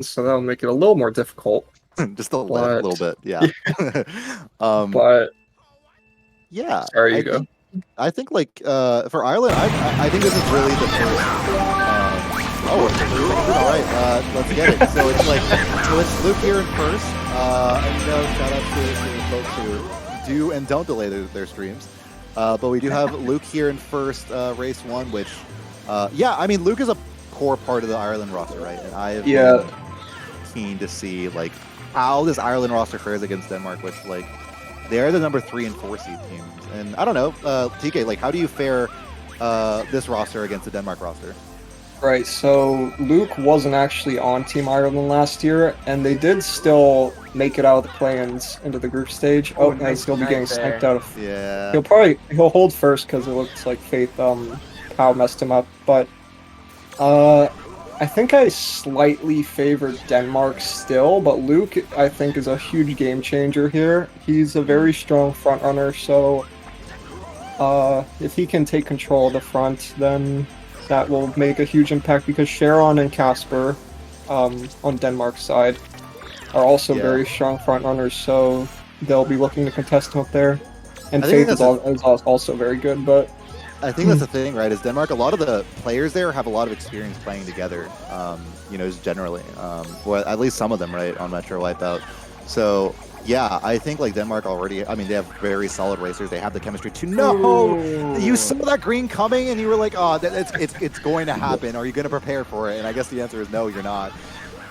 so that'll make it a little more difficult. Just a But little bit, yeah. um, but yeah, sorry, you go. I think like for Ireland, I think this is really the first. Oh, all right. Let's get it. So it's Luke here in first. And shout out to folks who do and don't delay their streams. But we do have Luke here in first, race one, which yeah, I mean Luke is a core part of the Ireland roster, right? And I have been keen to see like how this Ireland roster fares against Denmark, which like they're the number 3 and 4 seed teams. And I don't know, TK, like how do you fare this roster against the Denmark roster? Right, so Luke wasn't actually on Team Ireland last year, and they did still make it out of the play-ins into the group stage. Oh, and he's still be getting sniped out of. Yeah. He'll hold first because it looks like Faith Pow messed him up, but I think I slightly favored Denmark still, but Luke I think is a huge game changer here. He's a very strong front runner, so if he can take control of the front, then that will make a huge impact because Sharon and Casper on Denmark's side are also very strong front runners, so they'll be looking to contest him up there. And Faith is also very good, but I think that's the thing, right? Is Denmark, a lot of the players there have a lot of experience playing together, just generally, or at least some of them, right, on Metro Wipeout. So yeah, I think like Denmark already, I mean, they have very solid racers. They have the chemistry to know. You saw that green coming and you were like, oh, it's going to happen. Are you going to prepare for it? And I guess the answer is no, you're not.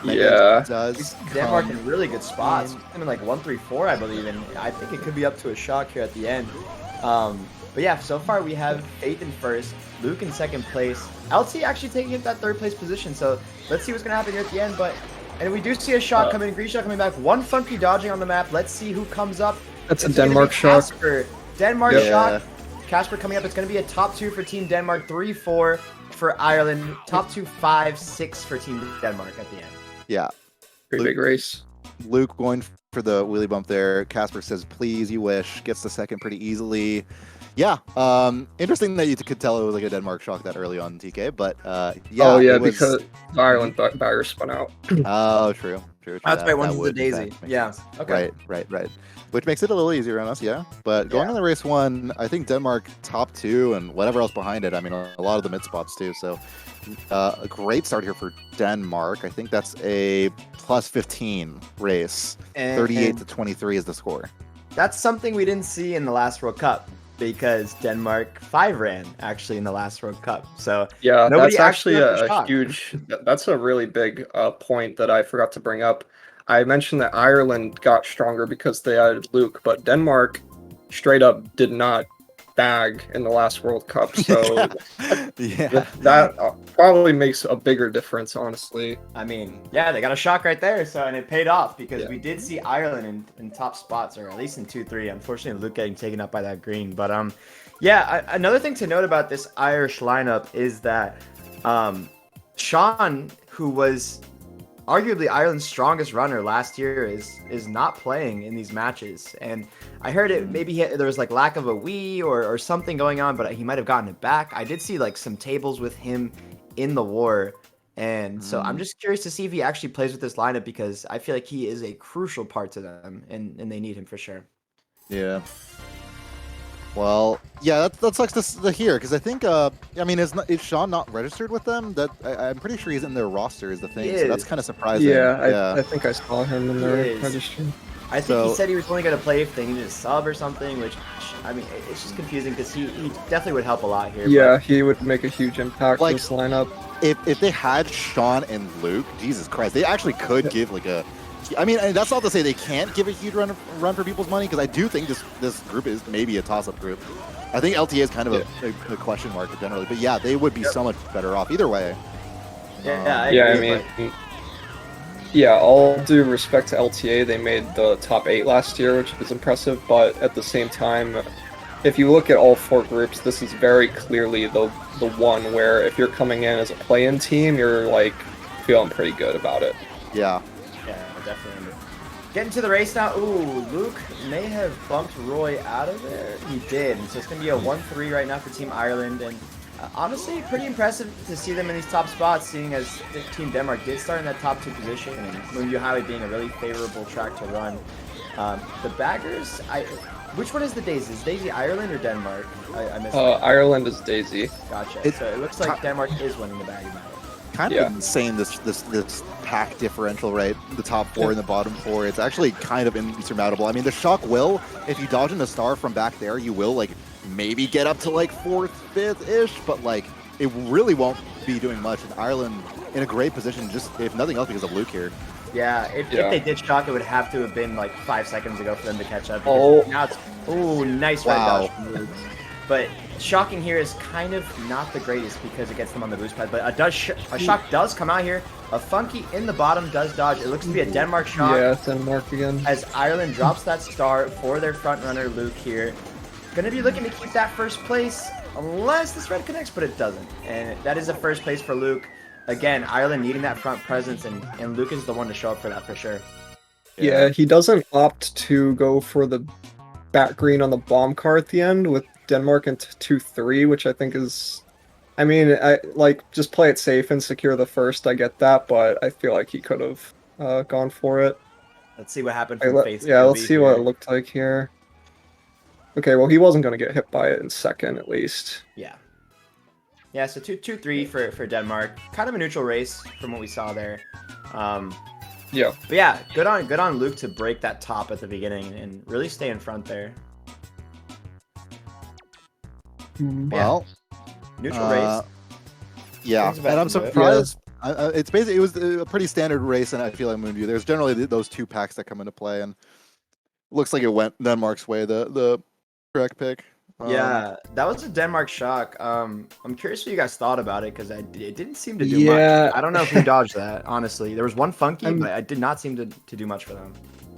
Yeah. Denmark in really good spots. I mean, like 1-3-4, I believe, and I think it could be up to a shock here at the end. But yeah, so far we have Faith in first, Luke in second place, LT actually taking up that third place position. So let's see what's going to happen here at the end. And we do see a shot coming, green shot coming back. One funky dodging on the map. Let's see who comes up. That's a Denmark shot. Casper. Denmark shot. Casper coming up. It's going to be a top 2 for Team Denmark, 3-4 for Ireland, top 2, 5-6 for Team Denmark at the end. Yeah. Pretty big race. Luke going for the wheelie bump there. Casper says, please, you wish. Gets the second pretty easily. Yeah, interesting that you could tell it was like a Denmark shock that early on, TK, but yeah. Oh yeah, because the Ireland barrier spun out. Oh, true. That's right, one's the daisy. Yeah, okay. Right. Which makes it a little easier on us, yeah. But going on the race one, I think Denmark top 2 and whatever else behind it. I mean, a lot of the mid spots too. So a great start here for Denmark. I think that's a plus 15 race. 38-23 is the score. That's something we didn't see in the last World Cup, because Denmark 5 ran actually in the last World Cup. So yeah, that's actually a huge, that's a really big point that I forgot to bring up. I mentioned that Ireland got stronger because they added Luke, but Denmark straight up did not bag in the last World Cup. So that probably makes a bigger difference, honestly. I mean, yeah, they got a shock right there, and it paid off because we did see Ireland in top spots, or at least in 2-3. Unfortunately, Luke getting taken up by that green. But another thing to note about this Irish lineup is that Sean, who was arguably Ireland's strongest runner last year, is not playing in these matches. And I heard it, maybe there was like lack of a Wii or something going on, but he might have gotten it back. I did see like some tables with him in the war. And so I'm just curious to see if he actually plays with this lineup, because I feel like he is a crucial part to them, and they need him for sure. Yeah. Well, yeah, that sucks to hear, because I think, I mean, is Sean not registered with them? I'm pretty sure he's in their roster is the thing, so that's kind of surprising. Yeah, I think I saw him in their registry. I think he said he was only going to play if they needed a sub or something, which, I mean, it's just confusing because he definitely would help a lot here. Yeah, he would make a huge impact in this lineup. If they had Sean and Luke, Jesus Christ, they actually could give like a... I mean, that's not to say they can't give a huge run for people's money, because I do think this group is maybe a toss-up group. I think LTA is kind of a question mark generally, but yeah, they would be so much better off either way. All due respect to LTA, they made the top 8 last year, which was impressive, but at the same time, if you look at all 4 groups, this is very clearly the one where if you're coming in as a play-in team, you're like feeling pretty good about it. Yeah. Definitely. Getting to the race now. Ooh, Luke may have bumped Roy out of there. He did. So it's going to be a 1-3 right now for Team Ireland. And Honestly, pretty impressive to see them in these top spots, seeing as Team Denmark did start in that top 2 position, and Moonview Highway being a really favorable track to run. The baggers, which one is the Daisy? Is Daisy Ireland or Denmark? I missed that. Ireland is Daisy. Gotcha. So it looks like Denmark is winning the bagger battle. Kind of insane this pack differential, right? The top 4 and the bottom 4. It's actually kind of insurmountable. I mean, the shock will, if you dodge in a star from back there, you will like maybe get up to like 4th, 5th-ish, but like it really won't be doing much. And Ireland in a great position, just if nothing else because of Luke here. Yeah, if they did shock, it would have to have been like 5 seconds ago for them to catch up. Oh, now it's nice red dodge from Luke. But shocking here is kind of not the greatest because it gets them on the boost pad. But a shock does come out here. A funky in the bottom does dodge. It looks to be a Denmark shock. Yeah, Denmark again. As Ireland drops that star for their front runner Luke here. Gonna be looking to keep that first place unless this red connects, but it doesn't. And that is a first place for Luke. Again, Ireland needing that front presence, and Luke is the one to show up for that for sure. Yeah, he doesn't opt to go for the back green on the bomb car at the end with Denmark into 2-3, which I think is, I mean, I like just play it safe and secure the first. I get that, but I feel like he could have gone for it. Let's see what happened from Faith's Yeah, let's POV see what it looked like here. Okay, well, he wasn't going to get hit by it in second, at least. Yeah. Yeah, so 2-3 for Denmark. Kind of a neutral race from what we saw there. Yeah. But yeah, good on Luke to break that top at the beginning and really stay in front there. Well, neutral race. Yeah, Brings and back I'm to it. surprised. It's basically it was a pretty standard race, and I feel like Moonview. There's generally those 2 packs that come into play, and looks like it went Denmark's way. The correct pick. Yeah, that was a Denmark shock. I'm curious what you guys thought about it because it didn't seem to do much. I don't know if we dodged that, honestly. There was one funky, but it did not seem to do much for them.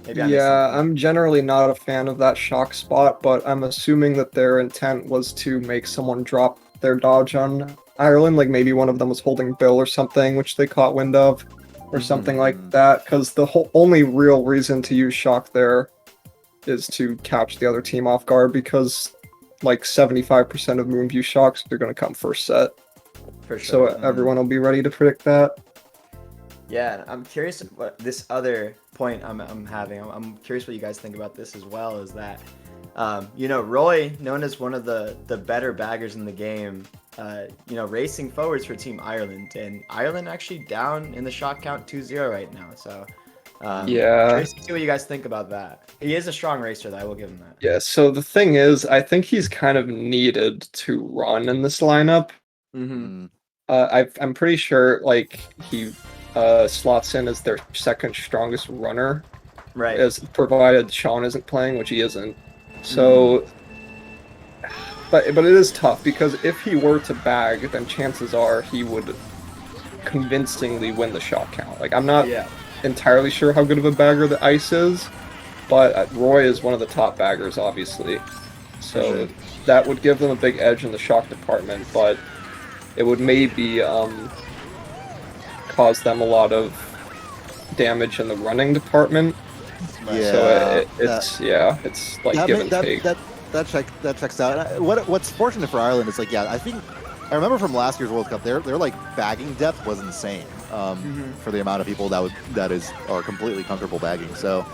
Maybe I'm generally not a fan of that shock spot, but I'm assuming that their intent was to make someone drop their dodge on Ireland, like maybe one of them was holding Bill or something, which they caught wind of, or something like that, because the only real reason to use shock there is to catch the other team off guard, because like 75% of Moonview shocks are going to come first set. For sure. So everyone will be ready to predict that. Yeah, I'm curious what this other point I'm having. I'm curious what you guys think about this as well. Is that Roy, known as one of the better baggers in the game, racing forwards for Team Ireland, and Ireland actually down in the shock count 2-0 right now. So curious to see what you guys think about that. He is a strong racer, though. I will give him that. Yeah. So the thing is, I think he's kind of needed to run in this lineup. Mm-hmm. I'm pretty sure like he slots in as their second strongest runner, right? As provided Sean isn't playing, which he isn't. So, but it is tough because if he were to bag, then chances are he would convincingly win the shot count. Like I'm not entirely sure how good of a bagger the Ice is, but Roy is one of the top baggers, obviously. So that would give them a big edge in the shock department, but it would maybe cause them a lot of damage in the running department. Yeah, so it's like give and take. That checks out. What's fortunate for Ireland is like I think I remember from last year's World Cup their like bagging depth was insane for the amount of people that are completely comfortable bagging. So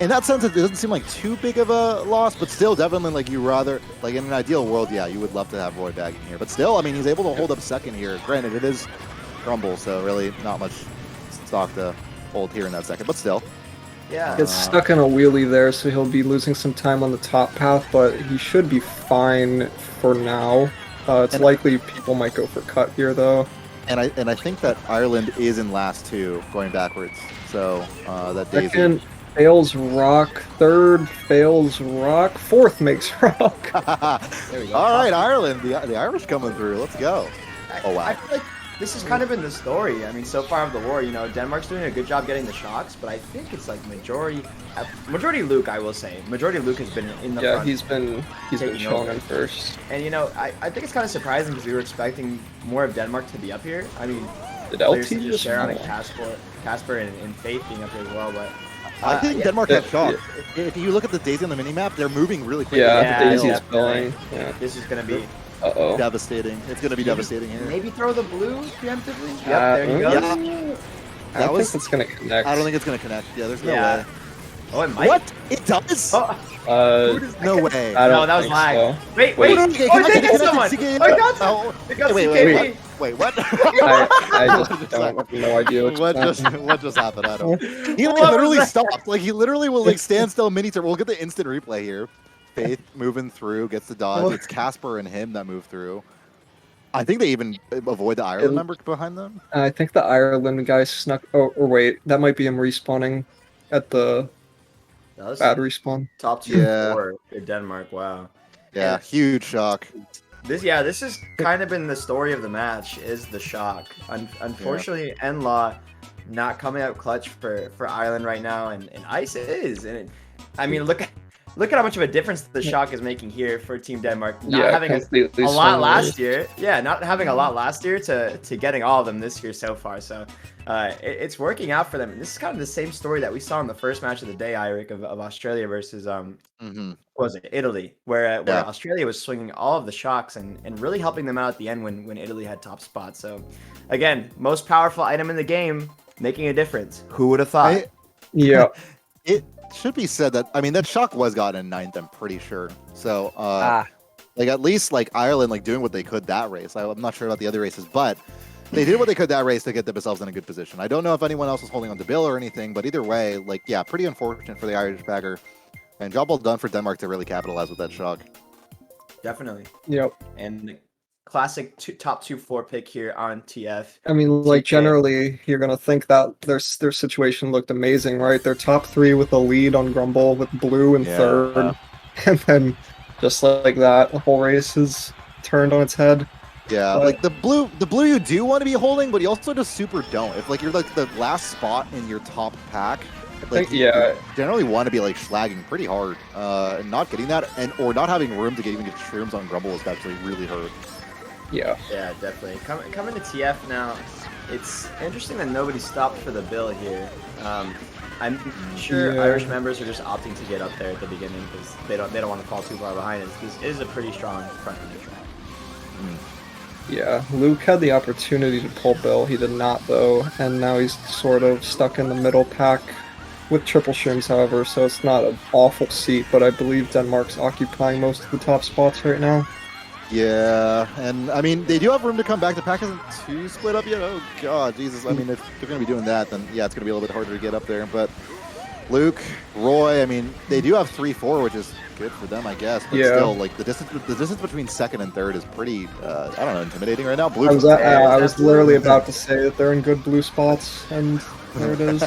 in that sense, it doesn't seem like too big of a loss, but still definitely like you rather like in an ideal world, you would love to have Roy bagging here. But still, I mean, he's able to hold up second here. Granted, it is Grumble, so really not much stock to hold here in that second, but still. Yeah. Gets stuck in a wheelie there, so he'll be losing some time on the top path, but he should be fine for now. It's likely people might go for cut here, though. And I think that Ireland is in last two, going backwards. So that Daisy. Second fails rock, third fails rock, fourth makes rock. There we go. All right, Ireland, the Irish coming through. Let's go. Oh wow. I feel like this has kind of been the story. I mean, so far of the war, Denmark's doing a good job getting the shocks, but I think it's like majority Luke, I will say. Majority Luke has been in the front. Yeah, he's been shown in first. And I think it's kind of surprising because we were expecting more of Denmark to be up here. I mean, did LT just Sharon and Casper and Faith being up here as well, but I think Denmark had shock. If you look at the Daisy on the minimap, they're moving really quickly. Yeah, the Daisy is going. Yeah. This is going to be Uh-oh. Devastating. It's going to be devastating here. Maybe throw the blue preemptively. Yep, Uh, there you go. Yeah. I don't think it's gonna connect. I don't think it's going to connect. Yeah, there's no Yeah. way. Oh, it might. What? It does? Oh, No way. I don't no, that was think lag. so. Wait, Wait. wait. No, no, okay, Oh, connected, they got connected, someone. CK. Oh, I got Oh, someone. They got wait, CKB. wait, what? I just don't have no idea what just happened? I don't. He like, What was literally that? stopped. Like he literally will like stand still mini turn. We'll get the instant replay here. Faith moving through, gets the dodge. It's Casper and him that move through. I think they even avoid the Ireland member behind them. I think the Ireland guy snuck. Oh, or wait, that might be him respawning at the That was bad respawn. top 2 Yeah. for Denmark. Wow. Yeah, huge shock. This has kind of been the story of the match, is the shock. Unfortunately, Enlaw not coming out clutch for Ireland right now, and Ice is. And I mean, look at how much of a difference the shock is making here for Team Denmark. Not having a lot last year. Yeah, not having a lot last year to getting all of them this year so far. So it's working out for them. And this is kind of the same story that we saw in the first match of the day, Eirik, of Australia versus what was it, Italy, where Australia was swinging all of the shocks and really helping them out at the end when Italy had top spot. So again, most powerful item in the game, making a difference. Who would have thought? Yeah. It should be said that, I mean, that shock was got in 9th, I'm pretty sure. So, like, at least, like, Ireland, like, doing what they could that race. I'm not sure about the other races, but they did what they could that race to get themselves in a good position. I don't know if anyone else was holding on to Bill or anything, but either way, like, yeah, pretty unfortunate for the Irish bagger. And job well done for Denmark to really capitalize with that shock. Definitely. Yep. And the classic top 2-4 pick here on TF. I mean, like, TK. generally, you're gonna think that their situation looked amazing, right? They're top 3 with a lead on Grumble with blue in third, and then just like that, the whole race is turned on its head. Yeah, like the blue you do want to be holding, but you also just super don't. If like you're like the last spot in your top pack, like you generally want to be like slagging pretty hard, and not getting that, or not having room to even get shrooms on Grumble is actually really hurt. Yeah. Yeah, definitely. Coming to TF now, it's interesting that nobody stopped for the bill here. I'm sure Irish members are just opting to get up there at the beginning because they don't want to fall too far behind it. This is a pretty strong front end track. Yeah, Luke had the opportunity to pull Bill. He did not, though, and now he's sort of stuck in the middle pack with triple shrooms, however, so it's not an awful seat, but I believe Denmark's occupying most of the top spots right now. Yeah, and I mean, they do have room to come back. The pack isn't too split up yet. Oh, God, Jesus. I mean, if they're going to be doing that, then yeah, it's going to be a little bit harder to get up there. But Luke, Roy, I mean, they do have 3-4, which is good for them, I guess. But still, like, the distance between second and third is pretty, I don't know, intimidating right now. Blue. I was literally about to say that they're in good blue spots, and there it is.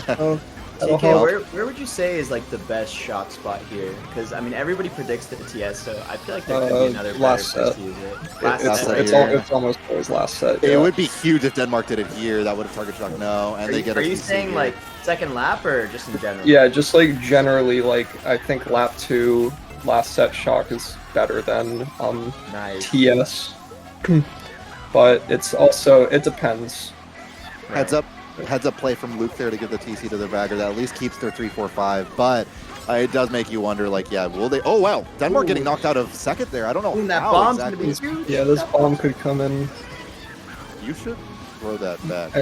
TK, where would you say is like the best shock spot here? Because I mean, everybody predicts the TS, so I feel like there could be another last better set. place to use it. It's almost always last set. It would be huge if Denmark did it here. That would have target shock. No, and they get. Are you saying like second lap or just in general? Yeah, just like generally, like I think lap 2 last set shock is better than TS, but it's also it depends. Heads up play from Luke there to give the TC to the bagger. That at least keeps their 3-4-5, but it does make you wonder, like, yeah, will they? Oh, wow. Denmark getting knocked out of second there. I don't know that how bomb's exactly. gonna be huge. Yeah, this bomb could come in. You should throw that back.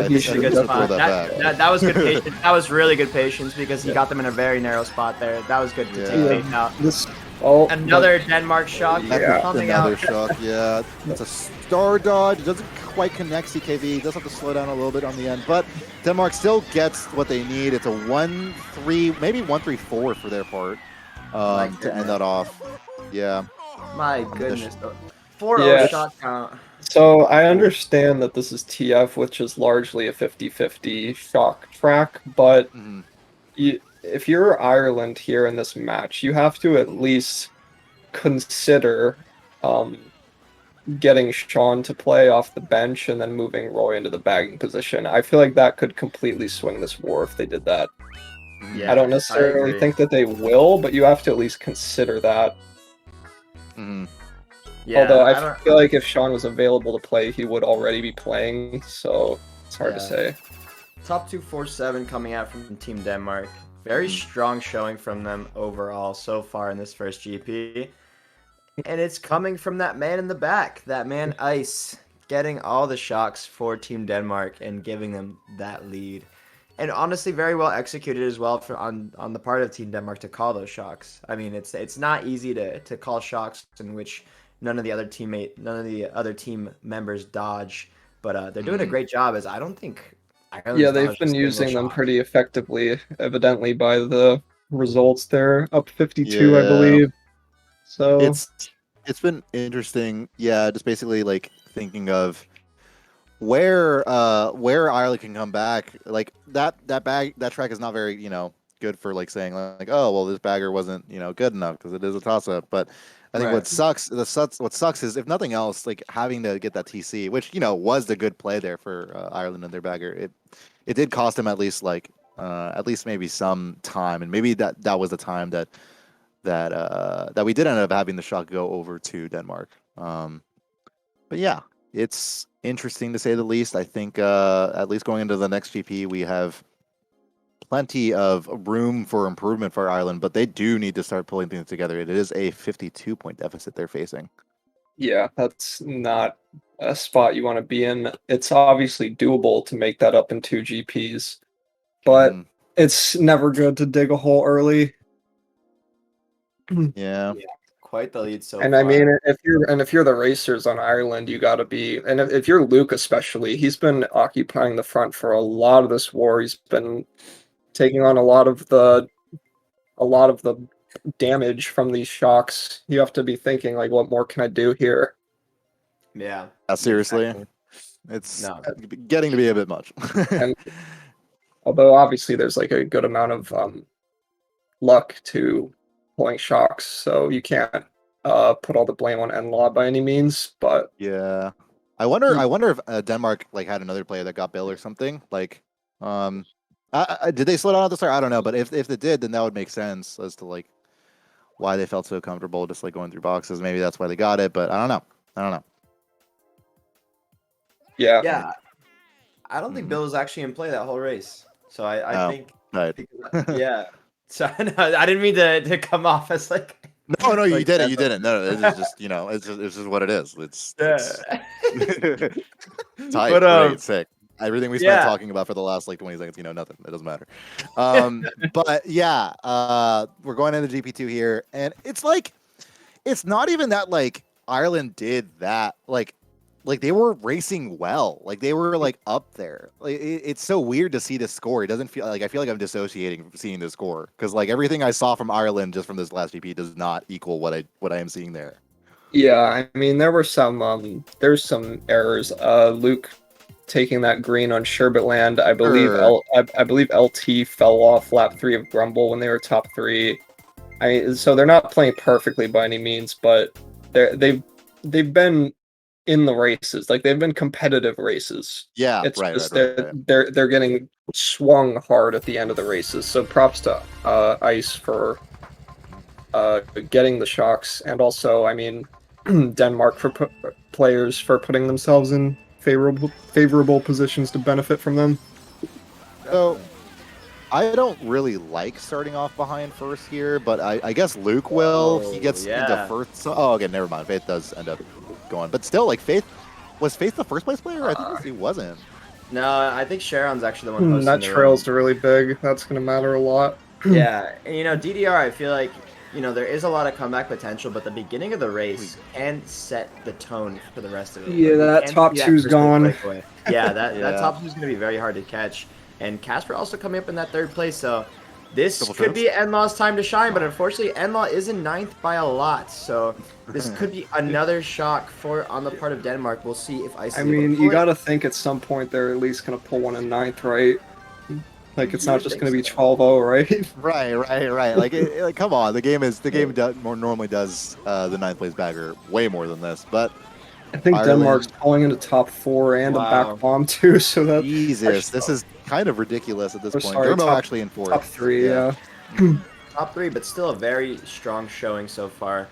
He should throw that back. That was good patience. That was really good patience because he got them in a very narrow spot there. That was good to take Faith out. Another Denmark shock coming another out. shock, yeah. It's a star dodge. It doesn't quite connect CKV. Does have to slow down a little bit on the end, but Denmark still gets what they need. It's a 1-3, maybe 1-3-4 for their part to end that off. Yeah. My goodness. 4-0 shot count. So I understand that this is TF, which is largely a 50-50 shock track, but if you're Ireland here in this match, you have to at least consider getting Sean to play off the bench and then moving Roy into the bagging position. I feel like that could completely swing this war if they did that. Yeah, I don't necessarily think that they will, but you have to at least consider that. Yeah, although I feel like if Sean was available to play, he would already be playing, so it's hard to say. Top 2-4-7 coming out from Team Denmark. Very strong showing from them overall so far in this first GP. And it's coming from that man in the back, that man Ice, getting all the shocks for Team Denmark and giving them that lead. And honestly, very well executed as well on the part of Team Denmark to call those shocks. I mean, it's not easy to call shocks in which none of the other team members dodge, but they're doing a great job. As I don't think Yeah, Ireland's they've dodged a been single using them shock. pretty effectively, evidently by the results. They're up 52, I Yeah, believe. So, it's it's been interesting. Yeah, just basically like thinking of where Ireland can come back. Like that track is not very good for like saying like, oh well, this bagger wasn't good enough because it is a toss up. But I think Right. what sucks is if nothing else, like having to get that TC, which was the good play there for Ireland and their bagger. It did cost them at least maybe some time, and maybe that was the time that we did end up having the shot go over to Denmark. But yeah, it's interesting to say the least. I think at least going into the next GP, we have plenty of room for improvement for Ireland, but they do need to start pulling things together. It is a 52-point deficit they're facing. yeah, that's not a spot you want to be in. It's obviously doable to make that up in 2 GPs, but Mhm. it's never good to dig a hole early. Yeah. Yeah, quite the lead so And I far. mean, if you're the racers on Ireland, you got to be, and if you're Luke especially, he's been occupying the front for a lot of this war. He's been taking on a lot of the damage from these shocks. You have to be thinking like, what more can I do here? Yeah, Seriously, exactly. it's No, getting to be a bit much. And although obviously there's like a good amount of luck to pulling shocks, so you can't put all the blame on Enlaw by any means. But Yeah. I wonder if Denmark like had another player that got Bill or something. Like, did they slow down at the start? I don't know, but if they did, then that would make sense as to like why they felt so comfortable just like going through boxes. Maybe that's why they got it, but I don't know. I don't know. yeah, yeah, I don't think Mhm. Bill was actually in play that whole race. So I Oh, think, right. yeah. So no, I didn't mean to come off as like No, no, you like didn't. that, You didn't. No, it is just it's just what it is. It's yeah. tight, But great, sick. Everything we spent yeah, talking about for the last like 20 seconds, nothing. It doesn't matter. But yeah, we're going into GP2 here, and it's like it's not even that like Ireland did that like they were racing well, like they were like up there. Like it's so weird to see this score. It doesn't feel like I feel like I'm dissociating from seeing this score because like everything I saw from Ireland just from this last GP does not equal what I am seeing there. yeah. I mean, there's some errors. Luke taking that green on Sherbet Land. Sure. I believe LT fell off lap 3 of Grumble when they were top 3. So they're not playing perfectly by any means, but they've been in the races. Like they've been competitive races. Yeah. It's Right. Right. just Right. they're Right. they're they're getting swung hard at the end of the races. So props to Ice for getting the shocks, and also I mean Denmark for players for putting themselves in favorable positions to benefit from them. So definitely. I don't really like starting off behind first here, but I guess Luke will. He Oh gets into yeah. first. So, oh, okay, never mind. Faith does end up going, but still, like Faith was Faith the first place player? I think Uh, he wasn't. No, I think Sharon's actually the one hosting that the room. trail's really big. That's gonna matter a lot. Yeah, and DDR, I feel like there is a lot of comeback potential, but the beginning of the race can set the tone for the rest of it. Yeah, Like we that can top see that two's first place gone. breakaway. Yeah, that Yeah, top two is going to be very hard to catch, and Casper also coming up in that third place. So this triple could chance. be Enlaw's time to shine, but unfortunately, Enlaw is in ninth by a lot. So this could be another shock for on the part of Denmark. We'll see if Ice I is able to mean, you pull it. gotta think at some point they're at least gonna pull one in ninth, right? Like it's You not would just think gonna be so. 12-0, right? Right, right, right. Like come on, the game more normally does the ninth place bagger way more than this, but I think Denmark's Ireland, pulling into top 4 and a back Wow. bomb too, so that Jesus, actually, this is kind of ridiculous at this or point. sorry, Germo top actually in top fourth. 3, Yeah. yeah. Top three, but still a very strong showing so far.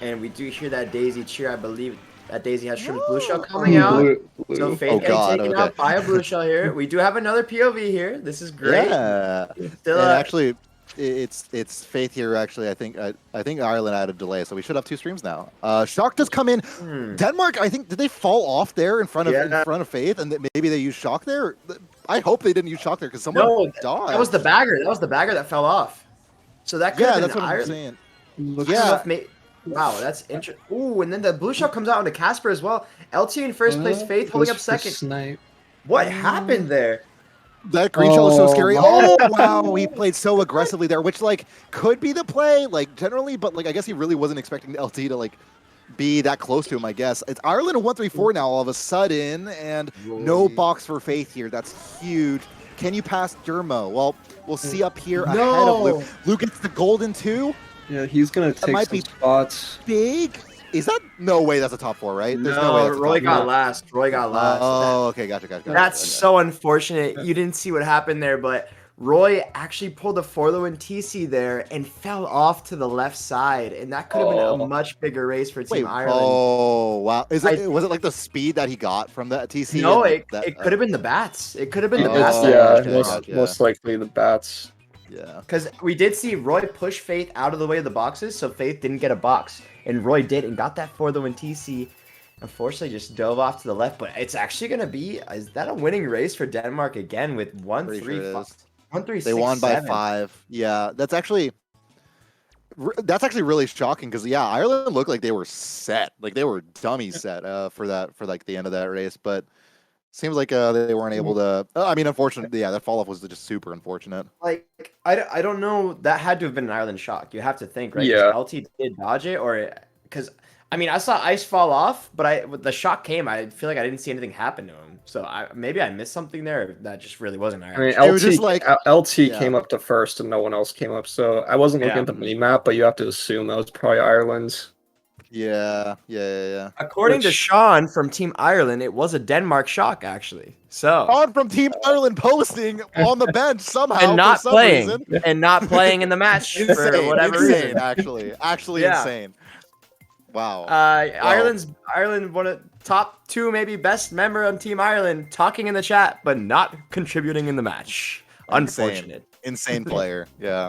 And we do hear that Daisy cheer. I believe that Daisy has Shrimp's Blue Shell coming out. Blue, So blue. Oh Faith getting God. taken Okay. out by a Blue Shell here. We do have another POV here. This is great. Yeah. Still And actually, it's Faith here. Actually, I think Ireland had a delay, so we should have 2 streams now. Shock does come in. Denmark, I think, did they fall off there in front of Faith, and maybe they used Shock there? I hope they didn't use Shock there because someone died. That was the bagger. That was the bagger that fell off. So that could have been that's what Ireland. I'm saying. Wow, that's interesting. Ooh, and then the blue shot comes out onto Casper as well. LT in first place, Faith holding up second. Snipe. What happened there? That green shell was so scary. my- Oh wow, he played so aggressively there, which like could be the play, like generally, but like I guess he really wasn't expecting LT to like be that close to him. I guess it's Ireland at 1-3-4 now all of a sudden, and no box for Faith here. That's huge. Can you pass Dermo? Well, we'll see up here ahead of Luke. Luke gets the golden 2. Yeah, he's gonna take might some be spots. Big. Is that no way? That's a top 4, right? There's No, way that's a Roy top got 4. last. Roy got last. Oh, okay, gotcha. That's so unfortunate. You didn't see what happened there, but Roy actually pulled a 4-low TC there and fell off to the left side, and that could have been a much bigger race for Team Ireland. Oh, wow. Was it like the speed that he got from that TC? No, it could have been the bats. It could have been the bats. Most likely the bats. Yeah. Because we did see Roy push Faith out of the way of the boxes, so Faith didn't get a box. And Roy did and got that 4-low TC. Unfortunately, just dove off to the left, but it's actually going to be, is that a winning race for Denmark again with 1-3-5? They won by 5. Yeah, that's actually really shocking because Ireland looked like they were set, like they were dummy set for like the end of that race, but seems like they weren't able to. I mean, unfortunately, that fall off was just super unfortunate. Like I don't know, that had to have been an Ireland shock. You have to think, right? Yeah. LT did dodge it, or because I mean I saw ice fall off, but the shock came. I feel like I didn't see anything happen to him. So maybe I missed something there. Or that just really wasn't Ireland. I mean, was just like- LT came up to first and no one else came up. So I wasn't looking at the mini map, but you have to assume that was probably Ireland's. Yeah. According to Sean from Team Ireland, it was a Denmark shock actually. So On from Team Ireland posting on the bench somehow and not for some playing reason. and not playing in the match for whatever reason. Actually Yeah. insane. Wow. Ireland one of top 2 maybe best member on Team Ireland talking in the chat but not contributing in the match. Unfortunate. Insane player. Yeah.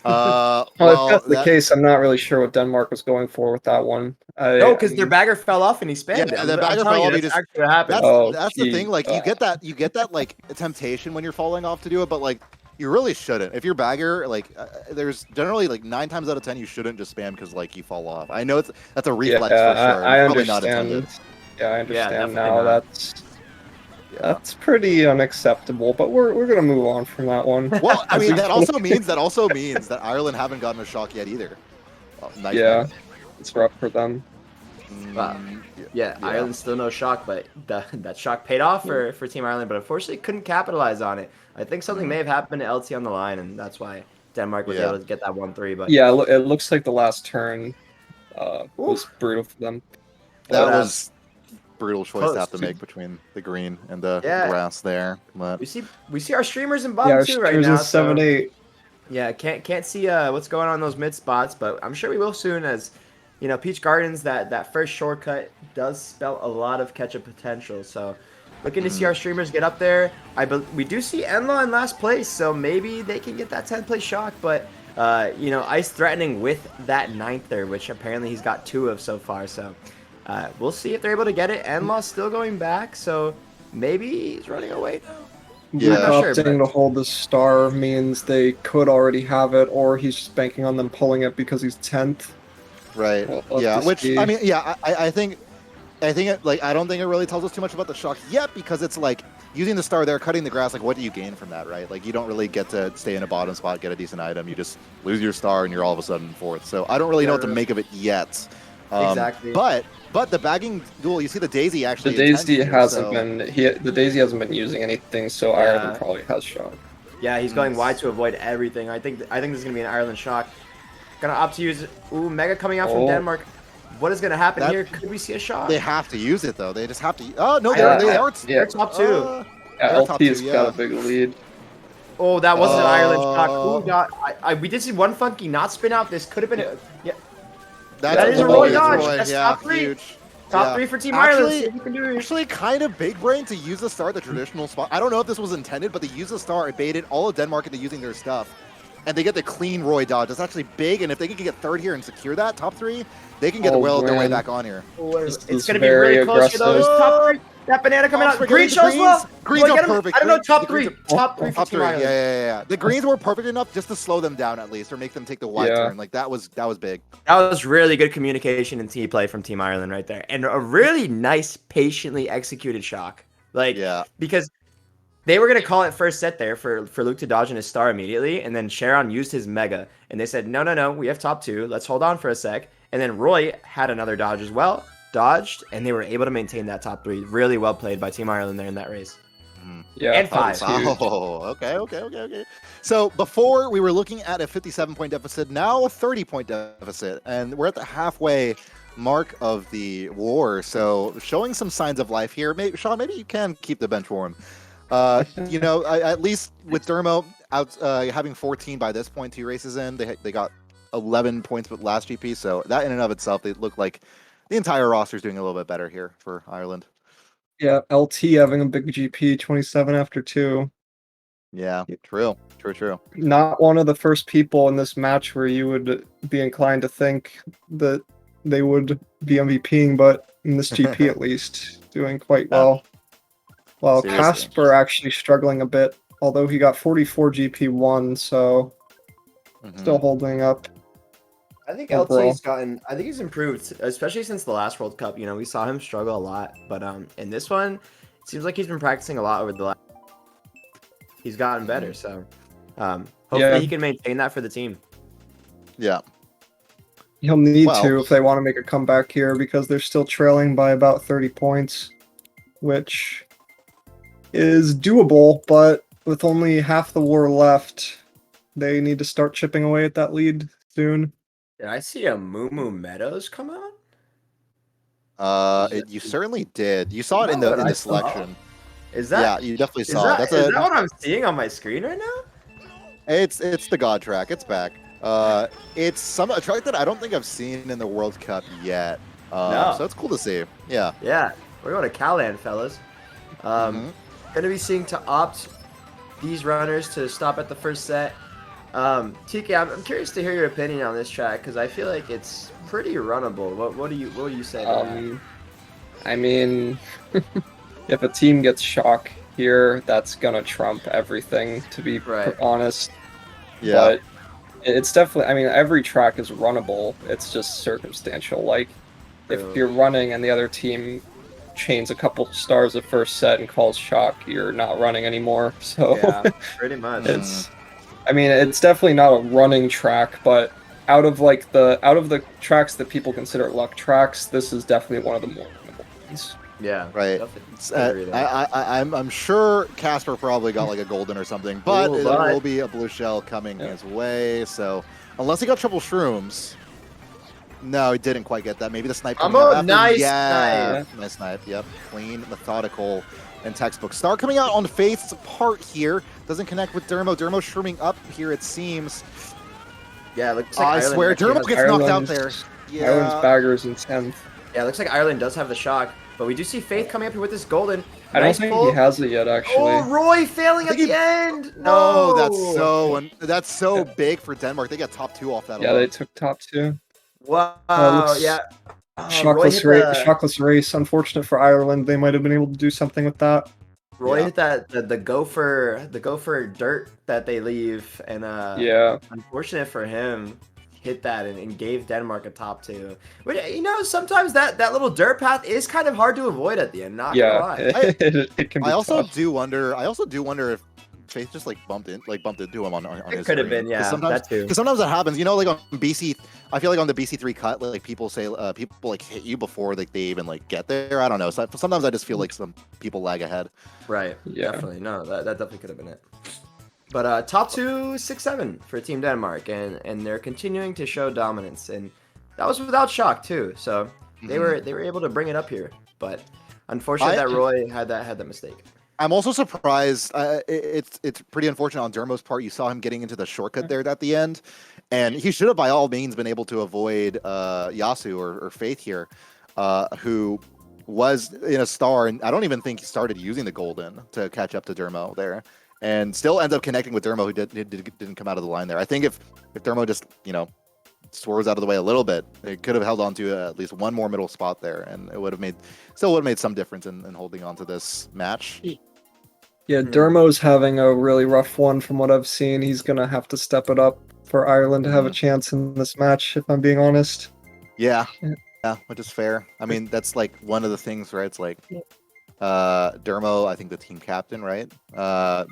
Well, if that's the case, I'm not really sure what Denmark was going for with that one. No, because their bagger fell off and he spammed it. The bagger fell off. That's actually what happened. That's the thing. Like you get that like temptation when you're falling off to do it, but like you really shouldn't. If you're bagger, like there's generally like 9 times out of 10 you shouldn't just spam because like you fall off. I know that's a reflex for sure. I Probably not understand. intended. Yeah, I understand definitely now. not. That's pretty unacceptable, but we're gonna move on from that one. Well, I mean that also means that Ireland haven't gotten a shock yet either. Oh, nice Yeah, one. it's rough for them. Ireland still no shock, but that shock paid off for Team Ireland, but unfortunately couldn't capitalize on it. I think something may have happened to LT on the line, and that's why Denmark was able to get that 1-3. But yeah, it looks like the last turn was brutal for them. That was brutal choice close, to have to too. make between the green and the Yeah. grass there. But we see our streamers in Yeah, bottom our too right streamers now. in 7-8. Yeah, can't see what's going on in those mid spots, but I'm sure we will soon. As you know, Peach Gardens, that first shortcut does spell a lot of catch-up potential. So looking to see our streamers get up there. We do see Enlaw in last place, so maybe they can get that 10th place shock. But Ice threatening with that 9th there, which apparently he's got 2 of so far. So we'll see if they're able to get it. Enlaw's still going back, so maybe he's running away now. Yeah. I'm not sure, Opting to hold the star means they could already have it, or he's just banking on them pulling it because he's 10th. right, Well, yeah. let's Which see. I mean, yeah. I think it, like I don't think it really tells us too much about the shock yet because it's like using the star there, cutting the grass. Like, what do you gain from that, right? Like, you don't really get to stay in a bottom spot, get a decent item. You just lose your star, and you're all of a sudden 4th. So I don't really know what to make of it yet. Exactly. But the bagging duel, you see the Daisy actually. The Daisy intentional, hasn't been using anything, so Ireland probably has shock. Yeah, he's going wide to avoid everything. I think this is gonna be an Ireland shock. Gonna opt to use Mega coming out from Denmark. What is gonna happen here? Could we see a shock? They have to use it though. They just have to. Oh no, Yeah. they are. They're top 2. Yeah, top LT's 2, got a big lead. Oh, that wasn't an Ireland shock. We did see one funky not spin out. This could have been That is a Roy dodge. That's top 3. Huge. Top 3 for Team Ireland. See if we can do it. Actually, kind of big brain to use the star at the traditional spot. I don't know if this was intended, but they used the star and baited all of Denmark into using their stuff. and they get the clean Roy dodge. That's actually big, and if they can get third here and secure that top 3, they can get Oh, well their way man. back on here. This It's is going to be very really close for those aggressive. top 3. That banana coming out. Forgetting Green the shows well. Greens Boy, are get him. perfect. I don't know, Green- top the 3. greens are- Top 3 for Top Team 3, Island. yeah. The greens were perfect enough just to slow them down at least, or make them take the wide Yeah. turn. Like that was big. That was really good communication and team play from Team Ireland right there. And a really nice, patiently executed shock. Like, Yeah. because they were going to call it first set there for Luke to dodge in his star immediately. And then Sharon used his mega. And they said, no, we have top 2. Let's hold on for a sec. And then Roy had another dodge as well. Dodged, and they were able to maintain that top 3. Really well played by Team Ireland there in that race. Yeah, And that was 5. huge. Oh, okay. So before we were looking at a 57-point deficit, now a 30-point deficit, and we're at the halfway mark of the war. So showing some signs of life here. Maybe Sean, maybe you can keep the bench warm. At least with Dermo out having 14 by this point, 2 races in, they got 11 points with last GP. So that in and of itself, they look like the entire roster is doing a little bit better here for Ireland. Yeah, LT having a big GP, 27 after 2. Yeah, true. Not one of the first people in this match where you would be inclined to think that they would be MVPing, but in this GP at least, doing quite well. While Seriously. Casper actually struggling a bit, although he got 44 GP1, so still holding up. I think Overall. I think he's improved, especially since the last World Cup. You know, we saw him struggle a lot, but in this one, it seems like he's been practicing a lot over the last. He's gotten better, so hopefully he can maintain that for the team. Yeah. He'll need Well- to if they want to make a comeback here because they're still trailing by about 30 points, which is doable, but with only half the war left, they need to start chipping away at that lead soon. Did I see a Moo Moo Meadows come out? You certainly did. You saw it in Not what the I saw. selection. Is that? Yeah, you definitely Is saw that, it. is that what I'm seeing on my screen right now? It's the God track. It's back. It's a track that I don't think I've seen in the World Cup yet. No. So it's cool to see. Yeah. Yeah, we're going to Calland, fellas. Mhm. Going to be seeing to opt these runners to stop at the first set. TK, I'm curious to hear your opinion on this track because I feel like it's pretty runnable. What do you say? To that? I mean, if a team gets shock here, that's gonna trump everything, to be Right. honest. Yeah. But it's definitely, I mean, every track is runnable. It's just circumstantial. Like, if True. you're running and the other team chains a couple stars at first set and calls shock, you're not running anymore. So Yeah, pretty much. it's, I mean, it's definitely not a running track, but out of the tracks that people consider luck tracks, this is definitely one of the more winnable ones. Yeah, Right. definitely. I agree there. I'm sure Casper probably got like a golden or something, but Ooh, there but- will be a blue shell coming Yeah. his way. So unless he got triple shrooms, no, he didn't quite get that. Maybe the snipe. coming Ammo, up after. nice Yeah, nice snipe. Yep, clean, methodical, and textbook. Star coming out on Faith's part here. Doesn't connect with Dermo. Dermo shrooming up here. It seems. Yeah, it looks like I Ireland swear, actually Dermo has- gets knocked out there. Ireland's Yeah. baggers in 10th. Yeah, it looks like Ireland does have the shock, but we do see Faith coming up here with this golden. I don't Nice think pull. he has it yet, actually. Oh, Roy failing I at think the he- end. No, No, that's so big for Denmark. They got top 2 off that. Yeah, alone. they took top 2. Wow. looks Yeah. Roy Shockless, hit the- shockless race. Unfortunate for Ireland. They might have been able to do something with that. Roy Yeah. hit that the gopher dirt that they leave, and Yeah. unfortunate for him, hit that and gave Denmark a top 2. But you know, sometimes that little dirt path is kind of hard to avoid at the end. Not gonna Yeah. lie. It can be I also tough. do wonder. if Faith just bumped into him on It his could have screen. been, yeah, Sometimes, that too. Because sometimes that happens. You know, like on BC, I feel like on the BC3 cut, like people say people hit you before they even get there. I don't know. So sometimes I just feel like some people lag ahead. Right. Yeah. Definitely. No, that definitely could have been it. But top 2, 6-7 for Team Denmark, and they're continuing to show dominance, and that was without shock too. So they were able to bring it up here, but unfortunate that Roy had that mistake. I'm also surprised. It's pretty unfortunate on Dermo's part. You saw him getting into the shortcut there at the end, and he should have by all means been able to avoid Yasu or Faith here, who was in a star, and I don't even think he started using the golden to catch up to Dermo there. and still ends up connecting with Dermo, who didn't come out of the line there. I think if Dermo just, swerves out of the way a little bit, it could have held on to at least one more middle spot there, and it would have made some difference in holding on to this match. Yeah, Dermo's having a really rough one from what I've seen. He's gonna have to step it up for Ireland to have a chance in this match, if I'm being honest. Yeah, which is fair. I mean, that's like one of the things, right? It's like Dermo, I think the team captain, right?